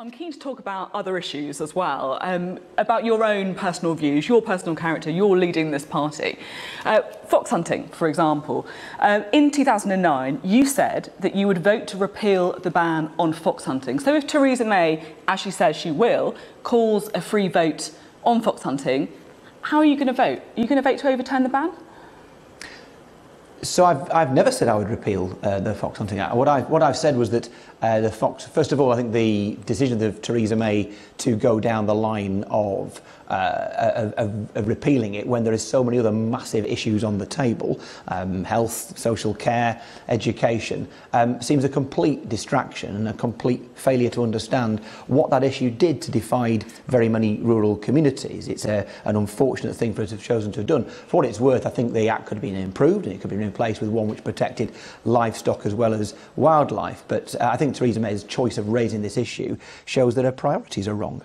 I'm keen to talk about other issues as well, about your own personal views, your personal character. You're leading this party. Fox hunting, for example. In 2009, you said that you would vote to repeal the ban on fox hunting. So if Theresa May, as she says she will, calls a free vote on fox hunting, how are you going to vote? Are you going to vote to overturn the ban? So I've never said I would repeal the Fox Hunting Act. What I've said was that the fox. First of all, I think the decision of Theresa May to go down the line of repealing it when there is so many other massive issues on the table, health, social care, education, seems a complete distraction and a complete failure to understand what that issue did to divide very many rural communities. It's an unfortunate thing for us to have chosen to have done. For what it's worth, I think the Act could have been improved and it could have been replaced with one which protected livestock as well as wildlife. But I think Theresa May's choice of raising this issue shows that her priorities are wrong.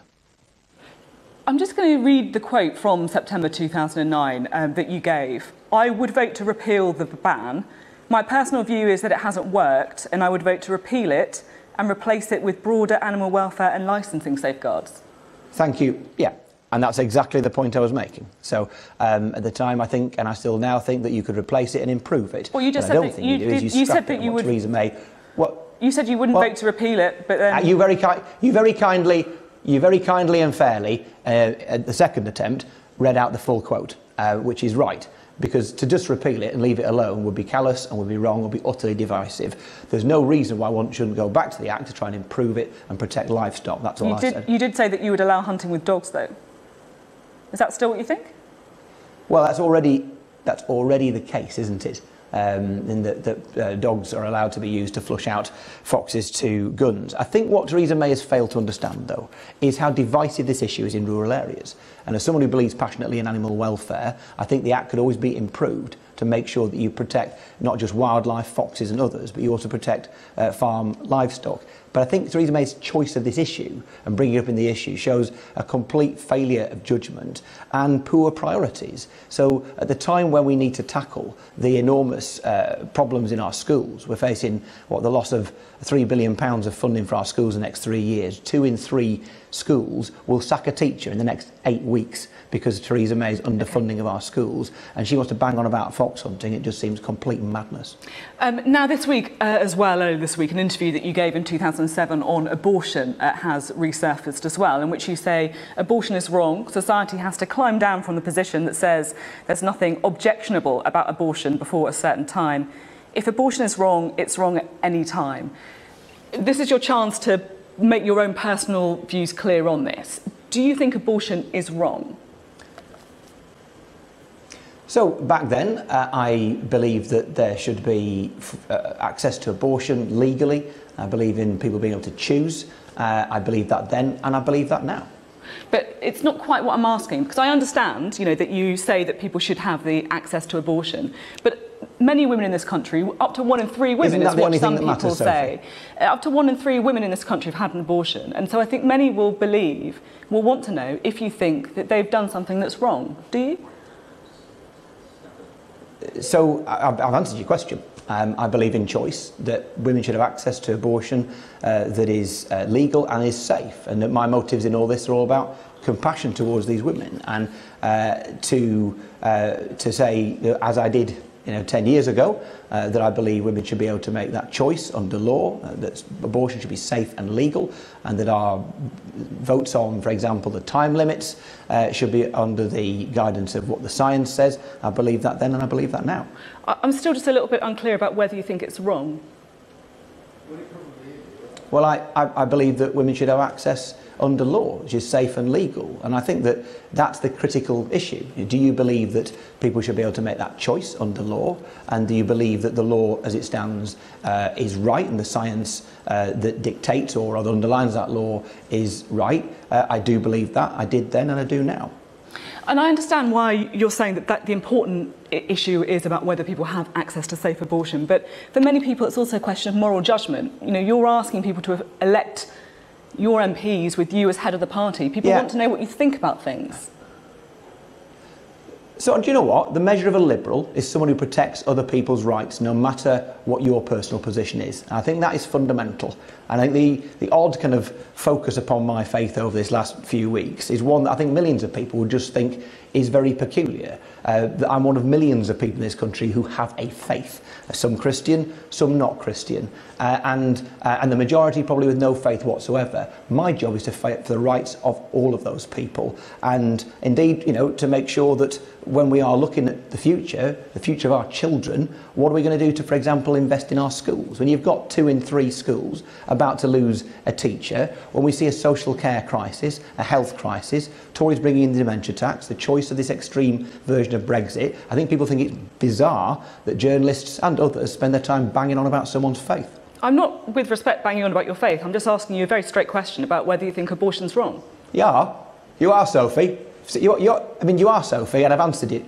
I'm just going to read the quote from September 2009 that you gave. I would vote to repeal the ban. My personal view is that it hasn't worked and I would vote to repeal it and replace it with broader animal welfare and licensing safeguards. Thank you. Yeah. And that's exactly the point I was making. So at the time, I think, and I still now think, that you could replace it and improve it. Well, you just said that you said that you would. Theresa May. What? You said you wouldn't vote to repeal it, but then you very kindly and fairly, at the second attempt, read out the full quote, which is right. Because to just repeal it and leave it alone would be callous and would be wrong, would be utterly divisive. There's no reason why one shouldn't go back to the Act to try and improve it and protect livestock. That's all I said. You did say that you would allow hunting with dogs, though. Is that still what you think? Well, that's already the case, isn't it? In that dogs are allowed to be used to flush out foxes to guns. I think what Theresa May has failed to understand, though, is how divisive this issue is in rural areas. And as someone who believes passionately in animal welfare, I think the Act could always be improved to make sure that you protect not just wildlife, foxes and others, but you also protect farm livestock. But I think Theresa May's choice of this issue and bringing it up in the issue shows a complete failure of judgment and poor priorities. So at the time when we need to tackle the enormous problems in our schools, we're facing the loss of £3 billion of funding for our schools in the next 3 years. 2 in 3 schools will sack a teacher in the next 8 weeks because of Theresa May's underfunding of our schools, and she wants to bang on about fox hunting. It just seems complete madness. Now this week earlier this week, an interview that you gave in 2007 on abortion has resurfaced as well, in which you say abortion is wrong. Society has to climb down from the position that says there's nothing objectionable about abortion before a certain time. If abortion is wrong, it's wrong at any time. This is your chance to make your own personal views clear on this. Do you think abortion is wrong? So back then, I believed that there should be access to abortion legally. I believe in people being able to choose. I believed that then, and I believe that now. But it's not quite what I'm asking, because I understand, that you say that people should have the access to abortion, but many women in this country, up to 1 in 3 women, is what some people say. Up to 1 in 3 women in this country have had an abortion, and so I think many will want to know if you think that they've done something that's wrong. Do you? So I've answered your question. I believe in choice, that women should have access to abortion that is legal and is safe, and that my motives in all this are all about compassion towards these women, and to say, as I did 10 years ago, that I believe women should be able to make that choice under law, that abortion should be safe and legal, and that our votes on, for example, the time limits should be under the guidance of what the science says. I believe that then and I believe that now. I'm still just a little bit unclear about whether you think it's wrong. Well, I believe that women should have access under law, which is safe and legal. And I think that that's the critical issue. Do you believe that people should be able to make that choice under law? And do you believe that the law as it stands is right, and the science that dictates or underlines that law is right? I do believe that. I did then and I do now. And I understand why you're saying that the important issue is about whether people have access to safe abortion. But for many people, it's also a question of moral judgment. You're asking people to elect your MPs with you as head of the party. People want to know what you think about things. So do you know what? The measure of a liberal is someone who protects other people's rights, no matter what your personal position is. And I think that is fundamental. And I think the odd kind of focus upon my faith over this last few weeks is one that I think millions of people would just think is very peculiar. That I'm one of millions of people in this country who have a faith. Some Christian, some not Christian. And the majority probably with no faith whatsoever. My job is to fight for the rights of all of those people. And indeed, you know, to make sure that when we are looking at the future of our children, what are we going to do to, for example, invest in our schools? When you've got 2 in 3 schools about to lose a teacher, when we see a social care crisis, a health crisis, Tories bringing in the dementia tax, the choice of this extreme version of Brexit, I think people think it's bizarre that journalists and others spend their time banging on about someone's faith. I'm not, with respect, banging on about your faith. I'm just asking you a very straight question about whether you think abortion's wrong. You are, Sophie. You are, Sophie, and I've answered it,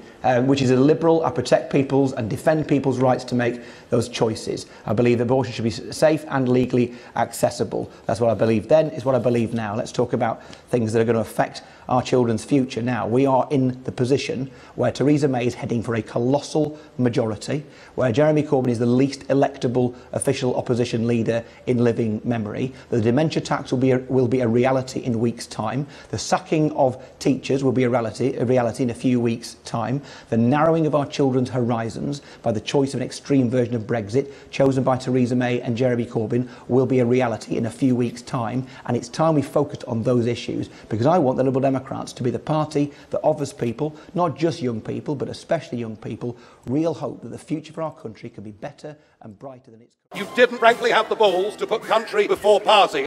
which is a liberal. I protect people's and defend people's rights to make those choices. I believe abortion should be safe and legally accessible. That's what I believed then, is what I believe now. Let's talk about things that are going to affect our children's future now. We are in the position where Theresa May is heading for a colossal majority, where Jeremy Corbyn is the least electable official opposition leader in living memory. The dementia tax will be a reality in weeks' time. The sacking of teachers will be a reality in a few weeks' time. The narrowing of our children's horizons by the choice of an extreme version of Brexit, chosen by Theresa May and Jeremy Corbyn, will be a reality in a few weeks' time. And it's time we focused on those issues, because I want the Liberal Democrats to be the party that offers people, not just young people, but especially young people, real hope that the future for our country can be better and brighter than it's. You didn't frankly have the balls to put country before party.